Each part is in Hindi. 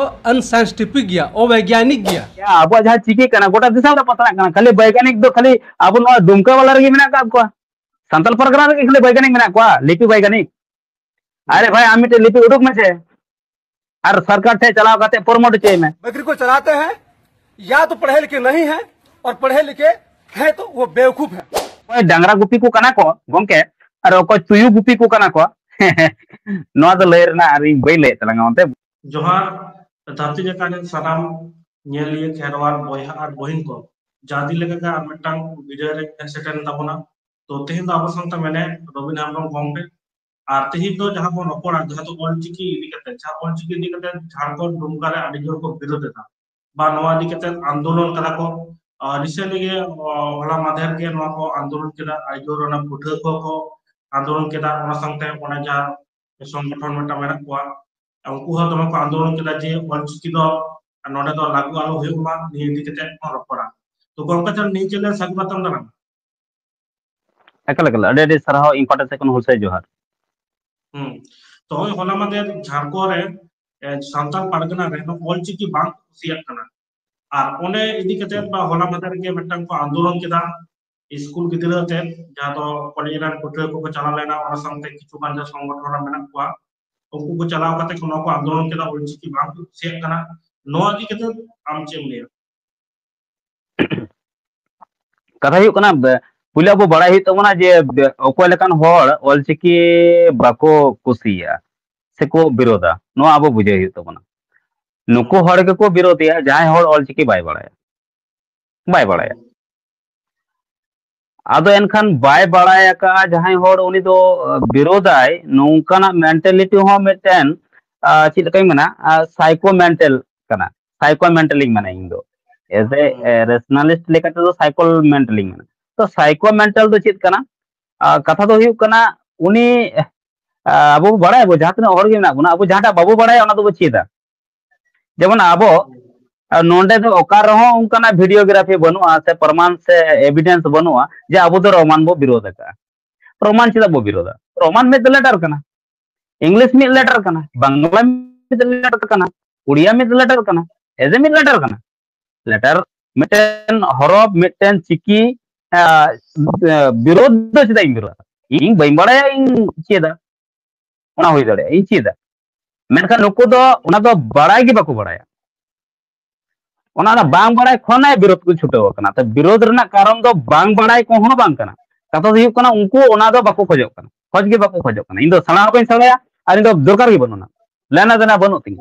तो अनसाइंटिफिक गया अवैज्ञानिक गया अब जहाँ चिकी गोटा दिशा पसना खाली वैज्ञानिक दो खाली अब दुमका वाला रही मेना का सानताल परगना रे खाली वैज्ञानिक मेना को लिपि वैज्ञानिक अरे भाई आम लिपि उडुक में से और सरकार थे चलाओ करते प्रमोट चाहिए में बकरी को चलाते हैं या तो पढ़े लिखे नहीं है और पढ़े लिखे हैं तो वो बेवकूफ है कोई डांगरा गुपी को कना को गमके और कोई तुयु गुपी को कना को नोआ तो लेर ना अरे बई ले तलंगा ओंते जोहार धरती जकाने सनाम नेलिए खेरवार बोया और बहिन को जादी लेका और मिटांग वीडियो रे सेटन ताबोना तो तेहिन दो आबो संता मैंने रबिन हेम्ब्रम गमके और तेहिन दो जहां बन रपड़ा जहां तो ऑलचिकी इदी कते जहां ऑलचिकी इदी कते झारखंड दुमका रे आदि जोर को विरोध था बा नोआ इदी कते आंदोलन करा को रिसेंटली गे होला माधेर के नोआ को आंदोलन केदा आदि जोर ना पुठे को आंदोलन केदा ओना संगते ओना जा संगठन मेटा मेना को उनको हो दम को आंदोलन केदा जे ऑलचिकी दो नोडे दो लागू आलो हुयुमा नि इदी कते रपड़ा तो गमका चल नि चले सगबातम दाना एकल अडे अडे सरहाव इंपॉर्टेंस कोन हुलसे जोहार तो होला माधेर झारखंड रे सानताल परगना रे नो ऑलचिकी बांग कुसिया कना और ओने इदी कते बा होला माधेर के मिटांग को आंदोलन केदा स्कूल गिदरा ते जहां तो कॉलेज रे पुठे को चला लेना और संगते किछु गान जा संगठन मेना को उनको को चलाव कते को आंदोलन केदा ऑलचिकी बांग कुसिया कना नो इदी कते आम चेम ले कथा हुई कना पुलिया बो बड़ा ही तबना जे ओको लेकान होड़ ऑलचिकी बाको कुसिया से को विरोधा नो आबो बुझे ही तबना नुको होड़ के को विरोधिया जहां होड़ ऑलचिकी बाय बड़ाया आदो एनखान बाय बड़ाया का जहां होड़ उनी दो विरोधाय नोंकाना मेंटालिटी हो मिटन चित कई मना साइको मेंटल कना साइको मेंटलिंग माने इंदो एज ए रेशनलिस्ट लेकाते दो साइको मेंटलिंग माने तो साइको मेंटल दो चित कना कथा दो हुई कना उनी अब बड़ा बो जहां होड़ गे ना बुना अब जहां बाबू बड़ा ओना दो चीदा जेमन अब नोंडे दो ओकार रहो उनकाना वीडियोग्राफी बनुआ से प्रमाण से एविडेंस बनुआ जे अब दो रोमान बो विरोध का प्रमाण चिदा बो विरोध प्रमाण में लेटर कना इंग्लिश में लेटर कना बांग्ला में लेटर कना उड़िया में लेटर कना एजे में लेटर कना लेटर मिटन हरफ मिटन चिकी विरोध दो चिदा इन विरोध इन बई बड़ा इन चेदा ओना होई दड़े इन चेदा मेनखान नुको दो ओना दो बड़ाई गे बाको बड़ाया ओना ना बांग बड़ाई खोना विरोध को छुटाव कना तो विरोध रना कारण दो बांग बड़ाई को हो बांग कना कथा हुई कना उनको ओना दो बाको खोजो कना खोज गे बाको खोजो कना इन दो सणा को सड़ाया और इन दो दरकार गे बनुना लेना देना बनु तिंग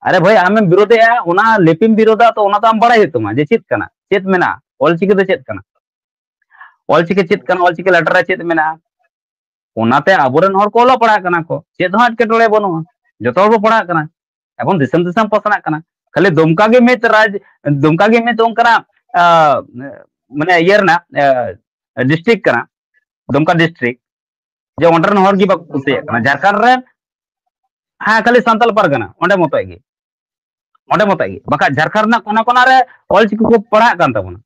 अरे भाई आमें विरोध है ओना लिपिम विरोधा तो ओना तो हम बड़ाई हेतुमा जे चित कना चित मेना ऑलचिकी दो चित कना ऑलचिकी चित कना ऑलचिकी लेटर चित मेना ओनाते आबोरेन हर को लो पढ़ा कना को चेद हो अटकेटोड़े बनुआ जतो हर पढ़ा कना एखन दिसम दिसम पसना कना खाली दुमका गे में राज दुमका गे में तो उनकना माने इयरना डिस्ट्रिक्ट कना दुमका डिस्ट्रिक्ट जे ओंडरन हर गे बाको कुसे कना झारखंड रे हां खाली सानताल परगना ओंडे मतगे बाका झारखंड ना कोना कोना रे ऑलचिकी को पढ़ा कान तबना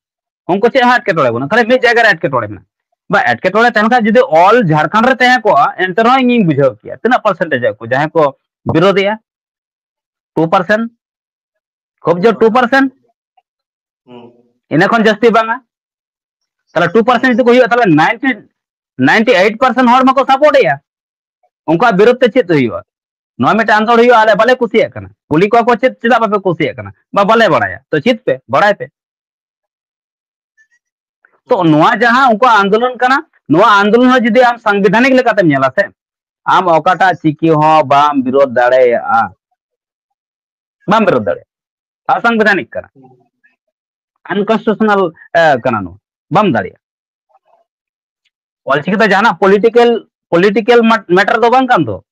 उनको चे अटकेटोड़े बना खाली में जगह रे अटकेटोड़े में बा एटकेटोड़े तनका जदि ऑल झारखंड रे तहे को एंतर हो इन बुझाव किया तना परसेंटेज को जहां को विरोधिया 2% खूब जो 2% इनखन जस्ती बांगा तला 2% को हुई तला 98% हर मको सपोर्ट या उनका विरोध ते चित हुई नो में आंदोलन हुई आले भले कुसिया कना पुली को चित चिदा बापे कुसिया कना बा भले बड़ाया तो चित पे बड़ाय पे तो नोआ जहां उनको आंदोलन कना नोआ आंदोलन हो जदि आम संवैधानिक लेकाते नेला से आम ओकाटा चिकी हो बाम विरोध दाड़े बाम विरोध दाड़े असंवैधानिक कना अनकॉन्स्टिट्यूशनल कना नो बाम दाड़े ऑलचिकी तो जाना पॉलिटिकल मैटर दो बांग कान दो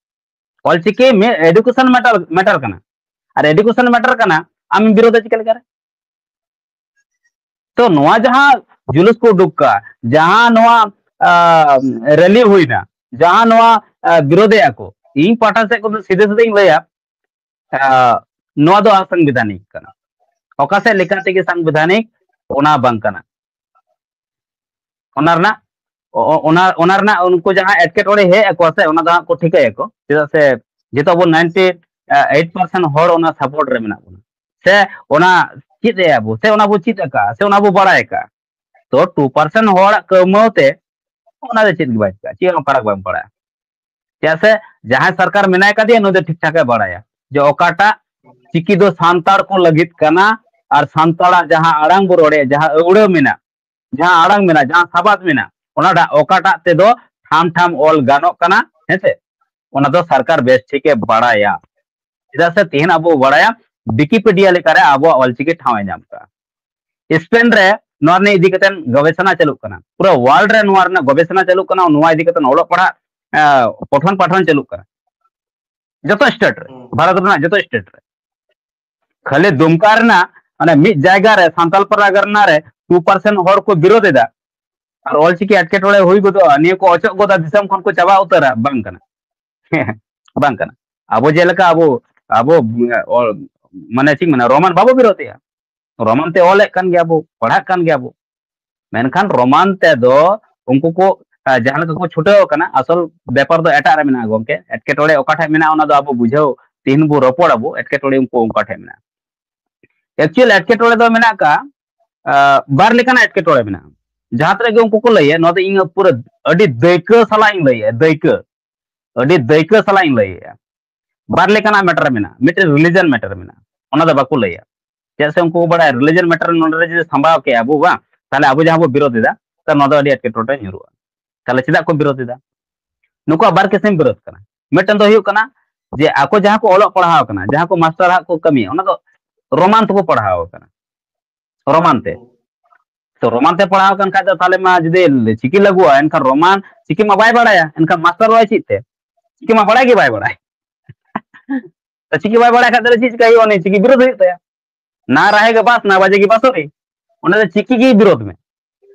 ऑलचिकी में एजुकेशन मैटर कना और एजुकेशन मैटर कना आम विरोध चिकल करे तो नोआ जहां जुलूस को उडुका जहां नोआ रैली हुई ना जहां नोआ विरोध को इन पाटा से को सीधे सीधे लया नोआ दो असंवैधानिक कना ओका से लेकाते के संवैधानिक ओना बांग कना उनको जहां एटकेटोड़े हे को से ओना दा को ठीक है को जेदा से जेतो अब 90 8% हर ओना सपोर्ट रे मेना बोना से ओना चित ए अबो से ओना बो चित का से ओना बो बड़ाय का तो 2% हर कमाते ओना दे चित बाय का ची फरक बाम पड़ा जैसे जहां सरकार मेना का दिया नो दे ठीक ठाक बड़ाया जो ओकाटा चिकी दो सांताड़ को लगित कना और सांताड़ा जहां अड़ांग बो रोड़े जहां उड़े मेना जहां अड़ांग मेना जहां साबात मेना ओना ओकाटा ते दो ठाम ठाम ऑल गानो कना हेसे ओना दो सरकार बेस ठीक है बड़ाया चेदा से तेहन अब बड़ाया विकिपीडिया लेकारे अब ऑलचिकी ठावे नाम का स्पेन रे नॉर्ने इदी कतन गवेषणा चालू कना पूरा वर्ल्ड रे नॉर्ना गवेषणा चालू कना नोवा इदी कतन ओलो पढ़ा पठन पाठन चालू कना जतो स्टेट रे भारत रना जतो स्टेट रे खाली दुमका रना माने मिड जायगा रे सांताल परगना रे 2% हर को विरोध एदा और ऑलचिकी अटकेटोड़े हुई गदो निया को अचक गदा दिसम खन को चाबा उतरा बांग कना बांग कना अब जेलका अब माने ठीक माने रोमान बाबू विरोधिया रोमान ते ओले कान गया बो पढ़ा कान गया बो मेनखान रोमान ते दो उनको को जहां को छुटाव कना असल व्यापार दो एटा रे मेना गोंके एटकेटोड़े ओकाठे मेना ओना दो अब बुझाव तीन बो रपोड़ अब एटकेटोड़े उनको ओकाठे मेना एक्चुअल एटकेटोड़े दो मेना का बार लेकाना एटकेटोड़े मेना जहां तरे उनको को लइया नो दो इन पूरा अडी दैक सला इन लइया दैक अडी दैक सला इन लइया बार लेकाना मैटर मेना मिटे रिलीजन मैटर मेना ओना दो बाकू लइया जैसे उनको बड़ा रिलीजन मैटर नोडे जे संभाव के अबो बा ताले अबो जहां बो विरोध दा त नो दो अडी एटकेटोड़े न्युरुआ ताले चिदा को विरोध दा नुको बार किस्म विरोध कना मिटन दो हुयो कना जे आको जहां को ओलो पढ़ाव कना जहां को मास्टर हा को कमी ओना दो रोमान तो को पढ़ाव कना रोमान ते तो रोमान ते पढ़ाव कन का ताले मा जदे चिकी लगुआ एनका रोमान चिकी मा बाय बड़ाया एनका मास्टर वाय चिते चिकी मा बड़ा के बाय बड़ाय तो चिकी बाय बड़ा खातिर चीज कही ओने चिकी विरोध होता ना रहेगा बास ना बजेगी बांसुरी ओने चिकी की विरोध में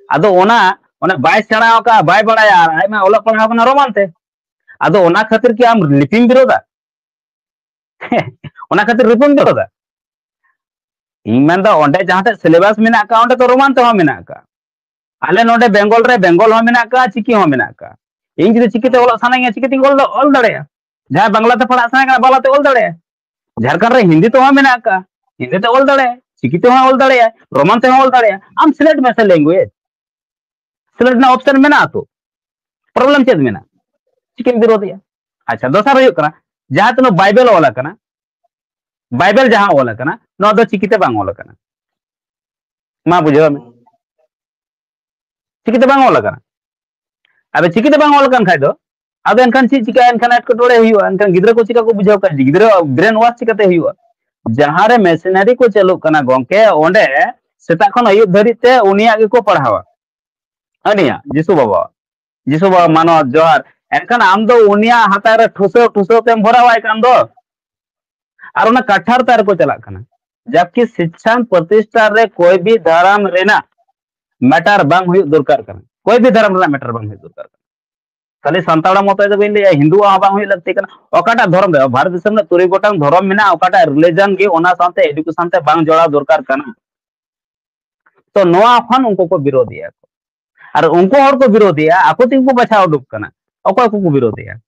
आदो ओना ओने बाय सेड़ा का बाय बड़ाया आय में ओला पढ़ाव कना रोमान ते आदो ओना खातिर की आम लिपिम विरोधा ओना खातिर रिपम विरोधा इन मेन दा ओंडे जहां ते सिलेबस मेना का ओंडे तो रोमान ते हो मेना का आले नोडे बेंगल रे बेंगल हो मेना का चिकी हो मेना का इन जदि चिकी ते ओला सानांगे चिकी ते ओल दड़ेया जहां बांग्ला ते पढ़ा साना का बाला ते ओल दड़ेया झारखंड रे हिंदी तो हो मेना का हिंदी ते ओल दड़ेया चिकी ते हो ओल दड़ेया रोमान ते हो ओल दड़ेया आम सिलेक्ट में से लैंग्वेज सिलेक्ट ना ऑप्शन मेना तो प्रॉब्लम चेद मेना चिकी विरोधिया अच्छा दोसर हुयो कना जहां तनो बाइबल ओला कना बाइबल जहां ओला कना नो दो चिकी ते बांग ओला कना मा बुझो में चिकी ते बांग ओला कना अबे चिकी ते बांग ओला कन खाय दो अब एनखान ची चिका एनखान एटकेटोड़े हुआ एनखान गिद्रा को चिका को बुझाव का गिद्रा ब्रेन वॉश चिकाते हुआ जहां रे मेसिनरी को चालू कना गोंके ओंडे सेता खन अयुब धरी ते उनिया गे को पढ़ावा अनिया जिसु बाबा मानो जोहार एनखान आम दो उनिया हाता रे ठुसो तेम भरावाय कान दो और उना कठार तार को चला कना जबकि शिक्षा प्रतिष्ठान रे कोई भी धर्म रेना मैटर बांग हुई दरकार कना कोई भी धर्म रेना मैटर बांग हुई दरकार खाली संताड़ा मत ले हिंदू बांग हुई लगती कना ओकाटा धर्म रे भारत देश में 3 गोटांग धर्म मेना ओकाटा रिलीजन के ओना साथे एजुकेशन ते बांग जोड़ा दरकार कना तो नोआ खन उनको को विरोधिया और उनको और को विरोधिया आको तीन को बचाव डुब कना ओको को विरोधिया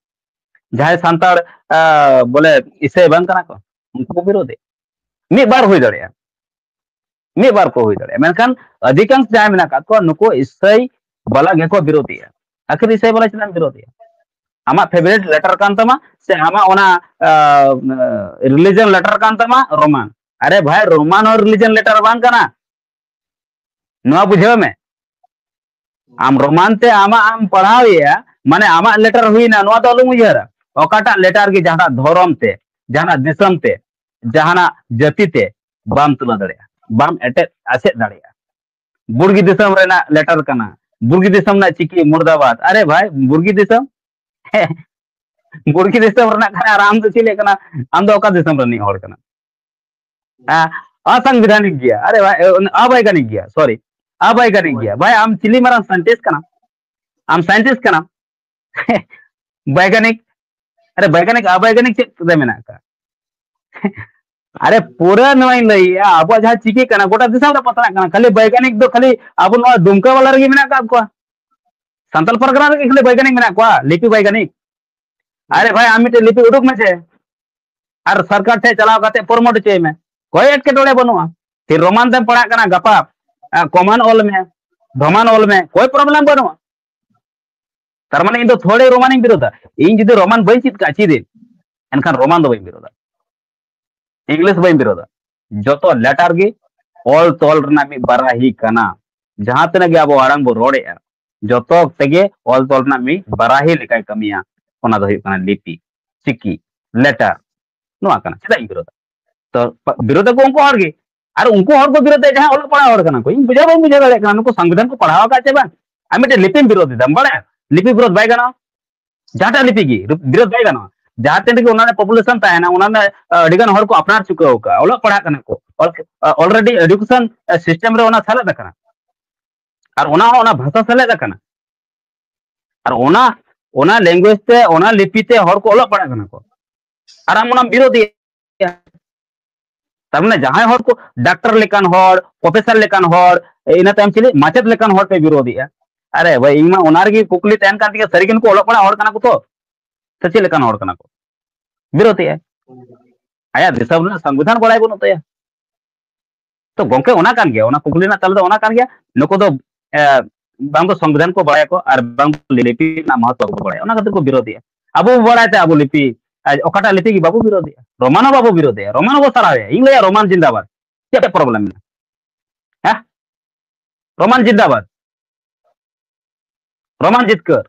जहां संताड़ बोले इसे बांग कना को उनको को विरोधी मी बार हुई दड़िया मी बार को हुई दड़िया मेनखान अधिकांश जहां मेना का को नुको इसई बाला गे को विरोधिया आखिर इसे बाला चलन विरोधिया आमा फेवरेट लेटर कान तमा से आमा ओना रिलीजन लेटर कान तमा रोमान अरे भाई रोमान और रिलीजन लेटर बांग कना नोआ बुझे में आम रोमान ते आमा आम पढ़ाविया माने आमा लेटर हुई ना नोआ तो अलग मुझेरा ओकाटा लेटर की जहां धर्म ते जहां दिसम ते जहां जाति ते बाम तुला दड़िया बाम एटे आसे दड़िया बुर्गी दिसम रेना लेटर कना बुर्गी दिसम ना चिकी मुर्दाबाद अरे भाई बुर्गी दिसम बुर्गी दिसम रेना कना आराम से चिले कना आम दो ओका दिसम रनी होड़ कना असंवैधानिक गया अरे भाई अवैज्ञानिक गया सॉरी अवैज्ञानिक गया भाई आम चिली मारा साइंटिस्ट कना आम साइंटिस्ट कना वैज्ञानिक अरे वैज्ञानिक अवैज्ञानिक चेक मेना का अरे पूरा नई लई अब जहां चिकी कना गोटा दिशा रे पतरा कना खाली वैज्ञानिक दो खाली अब नो दुमका वाला रे मेना का को संतल परगना रे खाली वैज्ञानिक मेना को लिपि वैज्ञानिक अरे भाई आमी ते लिपि उडुक में छे और सरकार ठे चलाव करते प्रमोट होचय में कोई एटकेटोड़े बनुआ फिर रोमान तेम पढ़ा कना गपा कॉमन ऑल में रोमान ऑल में कोई प्रॉब्लम बनुआ तार माने इन दो थोड़े रोमान इन विरोधा इन जुदी रोमान बई चित का चिदे एनखान रोमान दो बई विरोधा इंग्लिश बई विरोधा जतो लेटर गे ऑल तोल रना मी बराही कना जहां तने गे अब आड़ांग बो रोड़े जतो तेगे ऑल तोल रना मी बराही लेकाय कमिया ओना दो हुयुग कना लिपि चिकी लेटर नुआ कना चेदा इन विरोधा तो विरोध को उनको हर गे और उनको हर को विरोध जहां ऑल पढ़ा हर कना को इन बुझा बई बुझा दाड़े कना नुको संविधान को पढ़ावा का चे बा आमी ते लिपि विरोध दम बड़ा लिपि विरोध बाय गना जहाटा लिपि गी विरोध बाय गना जहां तेन के उन्होंने पॉपुलेशन ताहेना उन्होंने अडिगन हर को अपनार चुकाव का ओला पढ़ा कना को ऑलरेडी एजुकेशन सिस्टम रे ओना सेलेद कना और ओना भाषा सेलेद कना और ओना लैंग्वेज ते ओना लिपि ते हर को ओला पढ़ा कना को और आम ओना विरोधी तार माने जहां हर को डॉक्टर लेकान हर प्रोफेसर लेकान हर इना ताम चिले माचेद लेकान हर पे विरोधी अरे भाई इमा ओनार की कुकली तहन कान दिया सरिगन को ओला पढ़ा हर कना को तो सच्चे लेकान हर कना को विरोधी आया दिसब ना संविधान बड़ाई बनो तो तो गोंके ओना कान गया ओना कुकली ना तल दो ओना कान गया नको दो बांग तो संविधान को बड़ाई को और बांग लिपि ना महत्व को बड़ाई ओना खातिर को विरोधी अबो बड़ाई ते अबो लिपि ओकाटा लिपि की बाबू विरोधी रोमानो बाबू विरोधी रोमानो को सरावे इंग लया रोमान जिंदाबाद क्या प्रॉब्लम है हां रोमान जिंदाबाद रोमान जितकर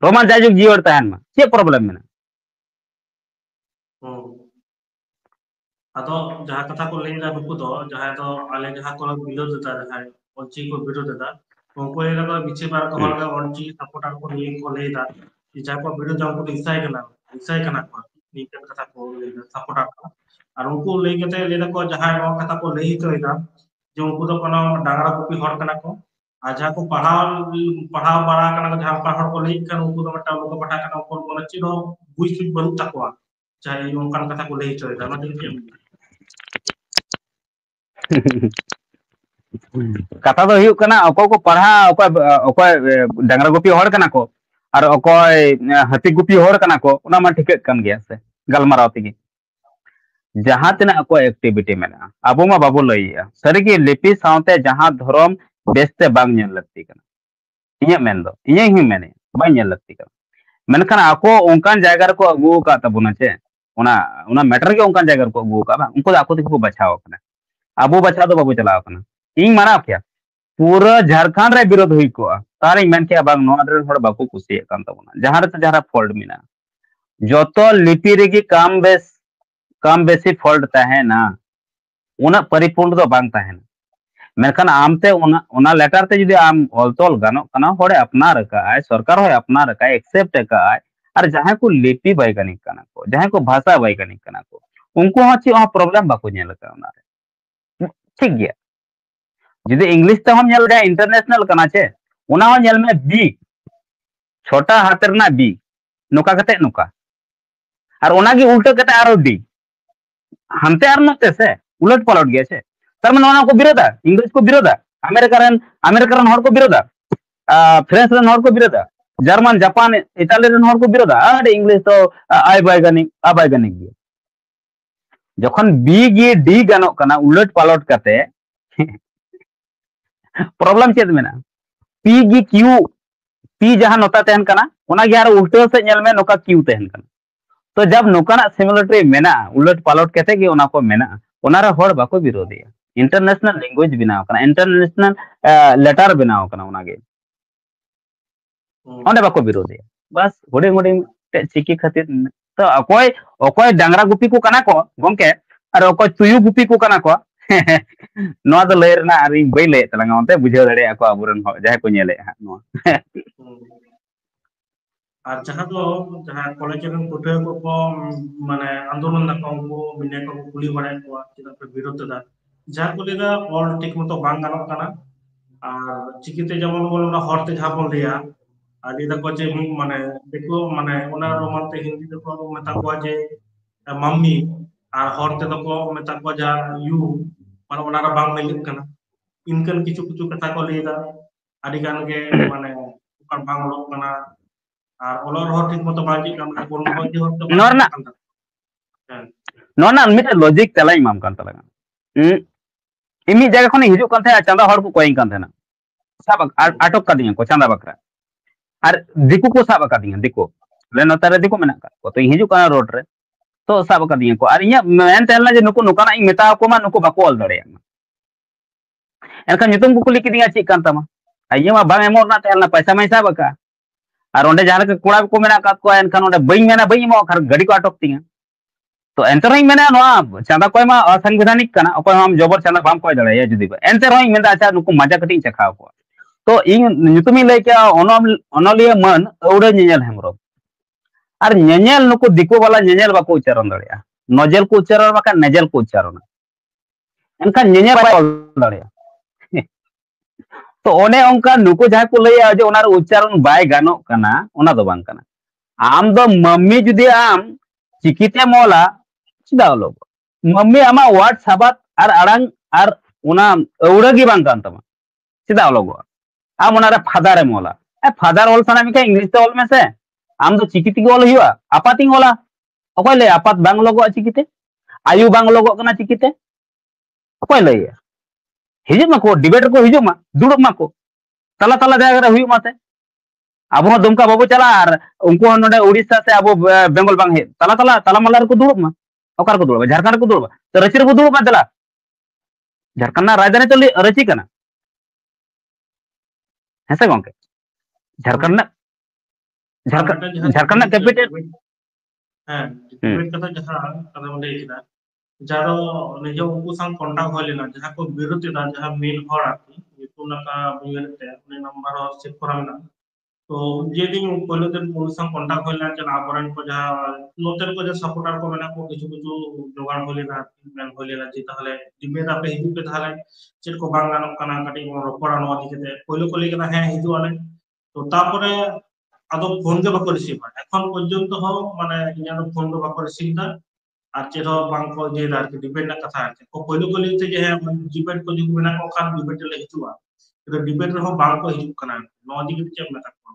रोमान जाजुक जीवर तहन में क्या प्रॉब्लम है अदो जहां कथा को लेदा नुकु दो जहां तो आले जहां को विरोध दा जहां ऑलची को विरोध दा उनको ये लगा पीछे बार को हर ऑलची सपोर्टर को नहीं को लेदा कि जहां को विरोध उनको ईसाई कना को नीचे कथा को लेदा सपोर्टर को और उनको ले केते लेदा को जहां कथा को ले तो इदा जो उनको तो कोनो डांगरा कॉपी हर कना को आ जहां को पढ़ाव बड़ा कना जहां पढ़ाव को ले कर उनको तो मटा लोग पढ़ा कना को बोला चिनो बुझ सुझ बनु तकवा चाहे उनका कथा को ले तो इदा मतलब के कथा दो हुयुग कना अको को पढ़ा अको डांगरा गुपी हर कना को और अकोय हाथी गुपी हर कना को उना मा ठीक कन गया से गलमाराव तिगी जहां तना अको एक्टिविटी मेना अबो मा बाबू लइया सरी की लिपि साउते जहां धर्म बेस्ते बांग नेल लगती कना इया मेन दो इया ही मेने बांग नेल लगती कना मेनखान ako onkan जायगा को अगु का तबुना चे उना मैटर के onkan जायगा को अगु का उनको ako को बचाव कना अबो बचा दो बाबू चलाव कना इन माना क्या पूरा झारखंड रे विरोध हुई को तार मेन के बांग नोआ रे हड़ बाको कुसी कान तबुना जहां रे जहां फॉल्ट मिना जोतो लिपि रे की काम बेसी फॉल्ट ताहेना उना परिपूर्ण दो बांग ताहेना मेनखान आमते उना लेटर ते जुदी आम ऑलतोल गानो कना होड़े अपना रखा है सरकार होय अपना रखा है एक्सेप्ट का है और जहां को लिपि वैज्ञानिक कना को जहां को भाषा वैज्ञानिक कना को उनको हची प्रॉब्लम बाको नेल का उना रे ठीक गया जुदी इंग्लिश ते हम नेल दे इंटरनेशनल कना छे उना हो नेल में बी छोटा हाथ रना बी नुका कते नुका और उना की उल्टा कते आरो डी हमते आर नते से उलट पलट गया छे तार माने ओना को विरोधा इंग्लिश को विरोधा अमेरिका हर को विरोधा फ्रेंच रन हर को विरोधा जर्मन जापान इटाली रन हर को विरोधा अरे इंग्लिश तो अवैज्ञानिक गया जखन बी गी डी गानो कना उलट पालट कते प्रॉब्लम चेद मेना पी गी क्यू पी जहां नोता तहन कना ओना गे आर उल्टा से नेल में नोका क्यू तहन कना तो जब नोकाना सिमिलरिटी मेना उलट पालट कते गे ओना को मेना ओना रे हड़ बाको विरोधी इंटरनेशनल लैंग्वेज बनाव कना इंटरनेशनल लेटर बनाव कना ओना गे ओने बाको विरोधी बस हुडिंग हुडिंग ते चिकी खातिर तो अकोय डांगरा गुपी को कना को गमके और अकोय तुयु गुपी को कना को नोआ दो लय रना आरि बई लय तलांगा ओनते बुझाव दाड़े ako aburen ho jahay ko nyele ha noa और जहां कॉलेज में पुठे को माने आंदोलन ना को मिने को कुली बड़े को चिना पे विरोध दा जहां को लेदा ऑल टिक मतो बांग गानो कना और चिकिते जमन बोलना हरते जहां बोल दिया आदि दा को जे माने देखो माने ओना रोमानते हिंदी दो को मता को जे मम्मी और हरते दो को मता को जा यू माने ओना रा बांग मिलिक कना इनकन किछु किछु कथा को लेदा आदि गान के माने ओकर बांग लोक कना और ओलर हर ठीक मतो बाजी काम कोन बाजी हर तो नोरना नोना मिटे लॉजिक तलाई माम कान तलगा इमी जगह खने हिजु कान थे चांदा हड़ को कोइंग कान थे ना सब आटक का दिया को चांदा बकरा और दिकु को साब का दिया दिकु ले नतारे दिकु मेना को तो हिजु कान रोड रे तो साब का दिया को और इया मेन तेलना जे नुको नुकाना इ मेता को मा नुको बाको ऑल दड़े एनका nyutum को कुली किदिया ची कान तमा आइया मा बांग एमोर ना तेलना पैसा मै साब का और ओंडे जहां के कोड़ा को मेना का को एनखान ओंडे बई मेना बई मो खर गाड़ी को आटक तिया तो एंतर रही मेना नो चांदा कोई मा असंवैधानिक कना ओको हम जबर चांदा बाम कोई दड़े जुदी बा एंतर रही मेना अच्छा नुको मजा कटिंग चखाव को तो इन nyutumi लई के ओनोलिया मन औड़े ñeñel हेमरो और ñeñel नुको दिको वाला ñeñel बाको उच्चारण दड़िया नोजेल को उच्चारण बाका नेजेल को उच्चारण एनखान ñeñel बाय दड़िया तो ओने ओंका नुको जहां को लइया जे ओनार उच्चारण बाय गानो कना ओना दो बांग कना आम दो मम्मी जुदी आम चिकिते मोला चिदा लोग मम्मी आमा वर्ड साबात और अड़ांग और ओना औड़गी बांग कान तमा चिदा लोग आम ओनारे फादर मोला फादर ऑल सना मिका इंग्लिश ते ऑल में से आम दो चिकिति के ऑल हुआ आपातिंग ओला अकोय ले आपात बांग लोगो चिकिते आयु बांग लोगो कना चिकिते अकोय ले हिजु माको डिबेट को हिजु मा दुड़ब माको तला तला जगह रे हुई माते अब दुमका बाबू चला और उनको नोडे उड़ीसा से अब बेंगल बांग हे तला तला तला मल्ला को दुड़ब मा ओकार को दुड़ब झारखंड को दुड़ब तो रचिर को दुड़ब मा चला झारखंड ना राजधानी तो रची कना ऐसे गोंके झारखंड ना कैपिटल हां डिबेट कथा जहां कथा मंडे किदा जारो निजो उनको संग कांटेक्ट होलेना जहां को विरोधी ना जहां मेन हर आती युतुना का बुयरते अपने नंबर और सेव कराना तो जे दिन पहले दिन पुलिस संग कांटेक्ट होलेना चला आबरन को जहां नोटर को जो सपोर्टर को मेना को किछु किछु जोगाड़ होलेना मेन होलेना जे ताहले डिबेट आपे हिजु पे ताहले चेट को बांग गानो काना काटी रोपड़ा नो दिखते पहले को लेके है हिजु वाले तो तापरे आदो फोन के बाको रिसीव এখন পর্যন্ত हो माने इना फोन को बाको रिसीव दा আর চেরো বাংকো যে আর কি ডিবেট না কথা আছে को পয়লো को लेते जे है डिबेट को जो मेना को खान डिबेट ले हिजुआ तो डिबेट रे हो बांको हिजु कना नो दिगे चेक मेता को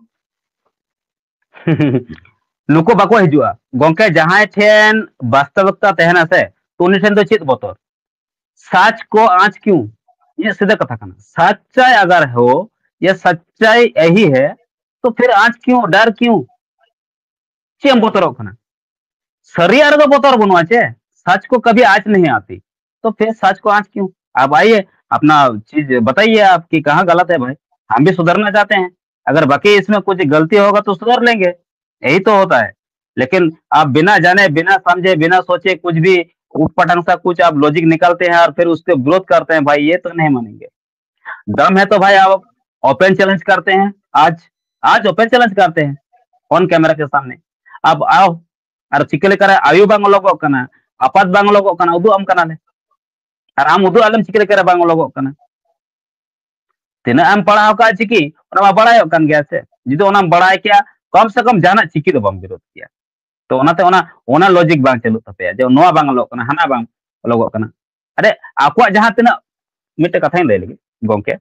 नुको बाको हिजुआ गोंके जहां ठेन वास्तविकता तहना से तो उनी ठेन तो चित बतर सच को आंच क्यों ये सीधा कथा कना सच्चाई अगर हो ये सच्चाई यही है तो फिर आंच क्यों डर क्यों चेम बतरो कना सरियार तो बतर बनुआ चे सच को कभी आंच नहीं आती तो फिर सच को आंच क्यों आप आइए अपना चीज बताइए आपकी कहाँ गलत है भाई हम भी सुधरना चाहते हैं अगर बाकी इसमें कुछ गलती होगा तो सुधर लेंगे यही तो होता है लेकिन आप बिना जाने बिना समझे बिना सोचे कुछ भी उठपटांग सा कुछ आप लॉजिक निकालते हैं और फिर उसके विरोध करते हैं भाई ये तो नहीं मानेंगे दम है तो भाई आप ओपन चैलेंज करते हैं आज ओपन चैलेंज करते हैं ऑन कैमरा के सामने अब आओ और चिकले करे आयु बांग लोगो कना आपात बांग लोगो कना उदु आम कना ले और आम उदु आलम चिकले करे बांग लोगो कना तिना आम पढ़ाओ का चिकी ओना बड़ायो कन गया से जिदो ओना बड़ाय किया कम से कम जाना चिकी दो बम विरोध किया तो ओनाते ओना लॉजिक बांग चलु तपे जे नोआ बांग लोग कना हना बांग लोगो कना अरे आको जहां तना मिटे कथा ले लगी गोंके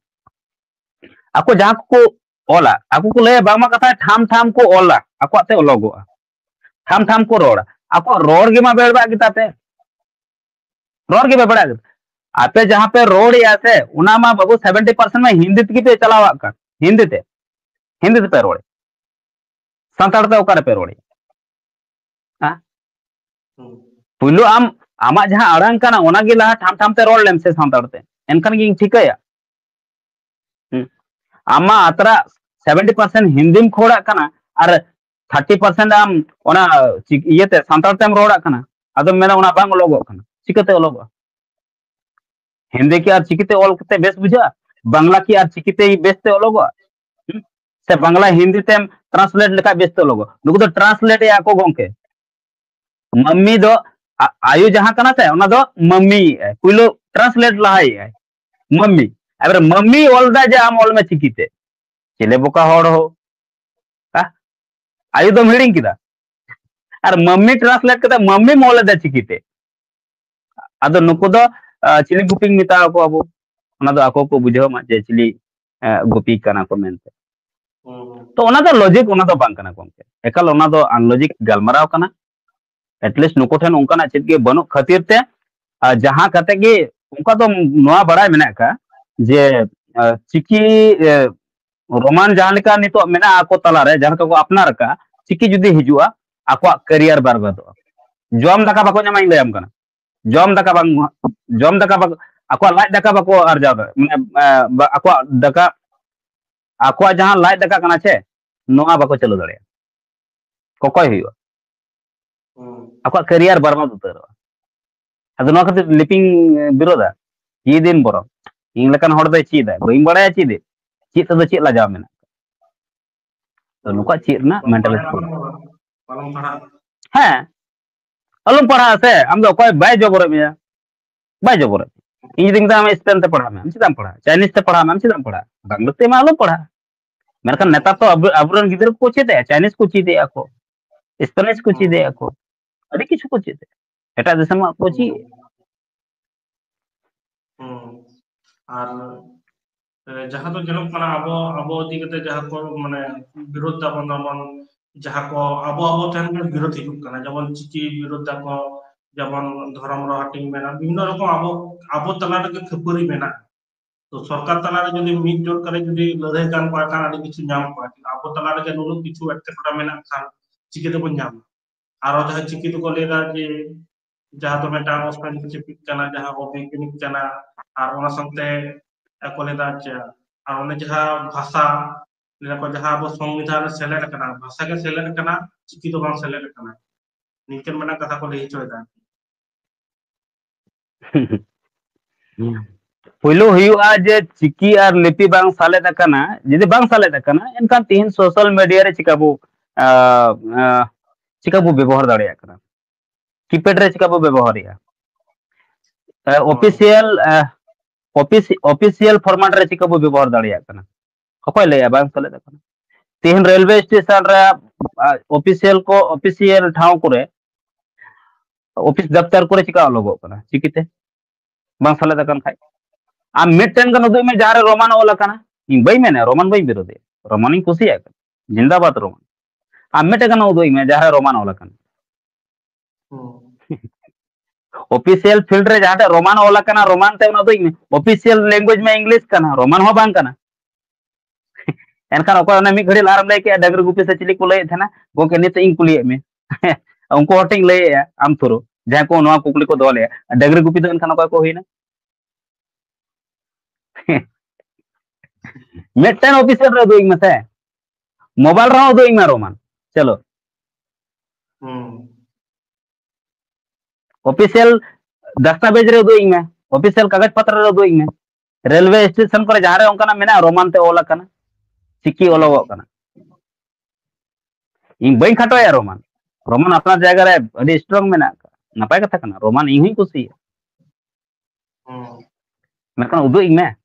आको जहां को ओला आको को ले बांग कथा ठाम ठाम को ओला आको ते लोगो थाम थाम को रोड आपको रोड के मा बेड़बा गिताते रोड के बेड़ा आपे जहां पे रोड यासे उना मा बाबू 70% में हिंदी की पे चलावा का हिंदी ते पे रोड संताड़ ते ओकर पे रोड हां पुलो आम आमा जहां अड़ांग काना ओना गे ला ठाम ठाम ते रोड लेम से संताड़ ते एनकन गे ठीकया आमा अतरा 70% हिंदी में खोड़ा काना और 30% आम ओना इयते संताड़ तेम रोड़ा कना अदम मेना ओना बांग लोगो कना चिकते लोगो हिंदी की और चिकिते ऑल कते बेस बुझा बांग्ला की और चिकिते बेसते लोगो से बांग्ला हिंदी तेम ट्रांसलेट लेका बेसते लोगो नुको तो ट्रांसलेट या को गोंके मम्मी दो आयु जहां कना से ओना दो मम्मी कुलो ट्रांसलेट लहाई है मम्मी अगर मम्मी ऑल दा जे आम ऑल में चिकिते चले बोका होड़ हो आयु दो हिड़िंग किदा और मम्मी ट्रांसलेट करते मम्मी मोले दे चिकिते अदो नुको दो चिली गुपिंग मिता को अब ओना दो आको को बुझो मा जे चिली गुपी कना को मेनते तो ओना दो लॉजिक ओना दो बांग कना गोंके एकल ओना दो अनलॉजिक गलमराव कना एटलिस्ट नुको ठेन उनकाना चेत गे बनु खातिर ते जहां कते गे उनका तो नोआ बड़ाय मेना का जे चिकी रोमान जहां लेका नितो मेना आको तला रे जहां को अपनार का चिकी जुदी हिजुआ आको करियर बरबादो जॉम दाका बाको ᱧᱟᱢᱟ ᱤᱧ ᱞᱟᱹᱭᱟᱢ ᱠᱟᱱᱟ जॉम दाका बाको आको लाज दाका बाको अर्जाव माने आको दाका आको जहां लाज दाका कना छे नोआ बाको चलो दड़े कोकोय हुआ आको करियर बरबाद उतर अद नोआ खातिर लिपिंग बिरोधा ये दिन बरो इन लेकन हड़ दे चीदा बइं बड़ाया चीदे चीत तो चीत लाजाव मेना तो नुका चीत ना मेंटलिटी पालम पढ़ा हाँ अलम पढ़ा से हम दो कोई बाय जबरे में बाय जबरे इन दिन ता हम स्पेन ते पढ़ा में हम सीधा पढ़ा चाइनीज ते पढ़ा में हम सीधा पढ़ा बांग्ला ते में अलम पढ़ा मेरकन नेता तो अबरन गिदर को चीते चाइनीज को चीते आको स्पेनिश को चीते आको अरे किछु को चीते एटा दिसम को ची আর जहाँ तो जनक माना अबो अबो दिगते जहाँ को माने विरोध दाबन दाबन जहाँ को अबो अबो ठन के विरोध हिजुक कना जबन चिकी विरोध को जबन धर्म रो हटिंग मेना विभिन्न रकम अबो अबो तला के खपरी मेना तो सरकार तला रे जदि मिट जोर करे जदि लड़ाई गान पा कान आदि किछु नाम पा अबो तला रे नुनु किछु एटकेटा मेना खान चिकी तो बन नाम आरो जहाँ चिकी तो को लेगा जे जहाँ तो मेटा ऑस्पेन स्पेसिफिक कना जहाँ ओबिकनिक कना और ओना संते को लेदा और ओने जहाँ भाषा लेना को जहाँ अब संविधान सेलेक्ट कना भाषा के सेलेक्ट कना चिकी तो बांग सेलेक्ट कना निकन मेना कथा को लेहि चोयदा पहिलो हुआ जे चिकी और लिपि बांग सालेद कना जदि बांग सालेद कना एनकान तीन सोशल मीडिया रे चिकाबो व्यवहार दाड़िया कना कीपैड रे चिकाबो व्यवहारिया ऑफिशियल फॉर्मेट रे चिकाबो व्यवहार दाड़िया कना अकोय लैया बांग सालेद कना तीन रेलवे स्टेशन रे ऑफिशियल ठाव करे ऑफिस दफ्तर करे चिका लगो कना चिकिते बांग सालेद कन खाय आम मिटन का नदुई में जहां रोमान ओला कना इन बई में रोमान बई विरोधी रोमान कुसिया जिंदाबाद रोमान आम मिटे का नदुई में जहां रोमान ओला कना ऑफिशियल फील्ड रे जहां रोमान ओला कना रोमान ते नदुई में ऑफिशियल लैंग्वेज में इंग्लिश कना रोमान हो बांग कना एनखान ओको ना मी घड़ी लारम लay के डगर गुपी से चिली को लय थना गोके नित इन कुलिए में उनको हटिंग लय आम थुरो जहां को नवा कुकली को दोले डगर गुपी तो एनखान ओको होइना मिटन ऑफिसर रे दोइंग मसे मोबाइल रो दोइंग में रोमान चलो ऑफिशियल दस्तावेज रे दोइंग में ऑफिशियल कागज पत्र रे दोइंग में रेलवे स्टेशन पर जहां रे ओंकना मेना रोमान ते ओला कना चिकी ओलगो कना इन बई खाटो या रोमान रोमान अपना जगह रे अडी स्ट्रांग मेना नपाय कथा कना रोमान इन ही खुशी मेरकन उदुइंग में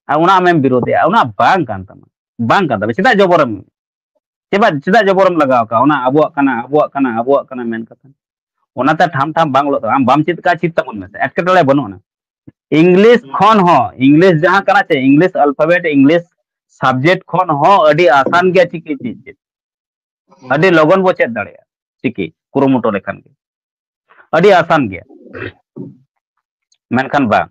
उना में विरोधी उना बांग कान तमा चिदा जबरम चिदा जबरम लगाव का उना अबुआ कना मेन कथा उना ता ठाम ठाम बांग लो आम बाम चित का चित तमन में एटकेटले बनो ना इंग्लिश खन हो इंग्लिश जहां कना चे इंग्लिश अल्फाबेट इंग्लिश सब्जेक्ट खन हो अडी आसान गया चिकी चीज अडी लगन बो चेत दाड़िया चिकी कुरुमुटो लेखान के अडी आसान गया मेनखान बा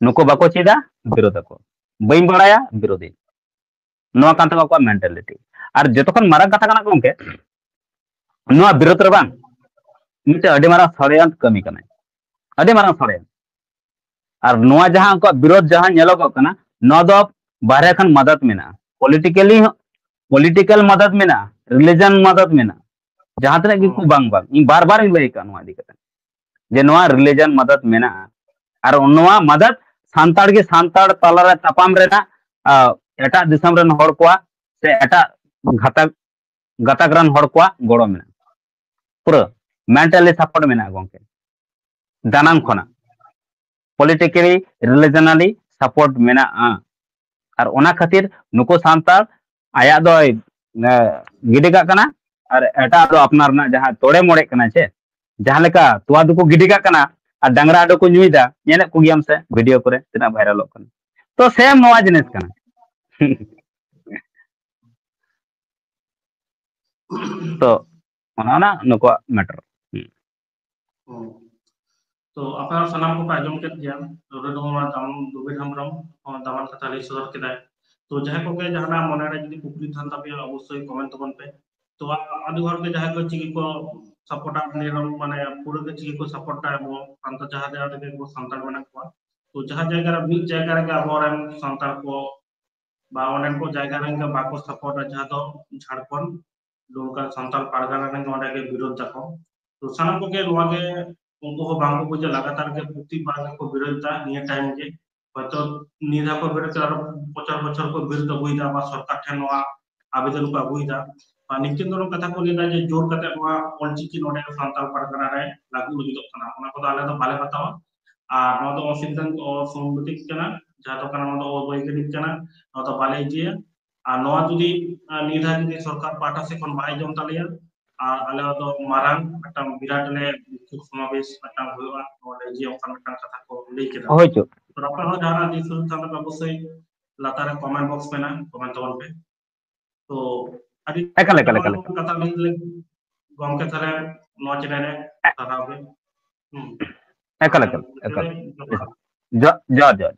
नुको बाको चीदा विरोध को बई बड़ाया विरोधी नोआ कान तको मेंटालिटी और जतखन मारंग कथा कना गोंके नोआ विरोध रे बांग मिटे अडी मारंग सड़ियान कमी कना अडी मारंग सड़ियान और नोआ जहां को विरोध जहां नेलोगो कना नो दो बाहरे खन मदद मेना पॉलिटिकल मदद मेना रिलीजन मदद मेना जहां तने की को बांग इन बार बार इन लई का नोआ दी कता जे नोआ रिलीजन मदद मेना और नोआ मदद सांताड़ के सांताड़ तलारे तापाम रेना एटा दिसम रन हड़ को से एटा गतक रन हड़ को गड़ो मेना पूरा मेंटली सपोर्ट मेना गोंके दानांग खना पॉलिटिकली रिलीजनली सपोर्ट मेना और ओना खातिर नुको सांताड़ आया दो गिडी का कना और एटा दो अपनार ना जहां तोड़े मोड़े कना छे जहां लेका तोआ दुको गिडी का कना और डांगरा आडो को नुईदा नेले को गियाम से वीडियो करे तना वायरल कना तो सेम नोआ जिनिस कना तो ona nuko matter. तो अपना सनाम को आजम के दिया दुबिन हमरम दामान कथा लई सदर केदा तो जहां को के जहां मने रे जदी कुकली थान तबे अवश्य कमेंट तबन पे तो आदि घर के जहां को चिकी को सपोर्ट निरम माने पूरे के चिकी को सपोर्ट एबो अंत जहां जहां के को संतान बना को तो जहां जगह रे बीच जगह रे अबोरन संतान को बा ओनेन को जगह रे बाको सपोर्ट जहां तो झारखंड दुमका संतान पारगाना रे ओंडे के विरोध जाको तो सनाम को के नोआ के उनको को बांगो को जो लगातार के प्रति बार को विरोधता निया टाइम के हयतो निधा को विरोध आरो बचर बचर को विरोध होइदा बा सरकार ठेन नोआ आवेदन को होइदा बा निकिन दोनो कथा को लेदा जे जोर कते नोआ ऑलचिकी नोडे संताल परगना रे लागू लगिदो कना ओना को आले तो बाले बतावा आ नोआ तो असिद्धांत और संबंधित कना जहा तो कना नोआ तो वैज्ञानिक कना नोआ तो बाले जे आ नोआ जुदी निधा जुदी सरकार पाटा से कोन बाय जम तालिया आले तो मारांग मिटांग विराट ले बिक्षुक समावेश मिटांग होगा नोडे जे ओखान मिटांग कथा को लई केदा Hoi chu. तो अपन हो जाना दिस थाना अवश्य लातार कमेंट बॉक्स में ना कमेंट तवन पे तो अभी Ekal ekal ekal. कथा लई गम के थारे नो चैनल रे ताराबे Ekal ekal ekal. Ja ja ja.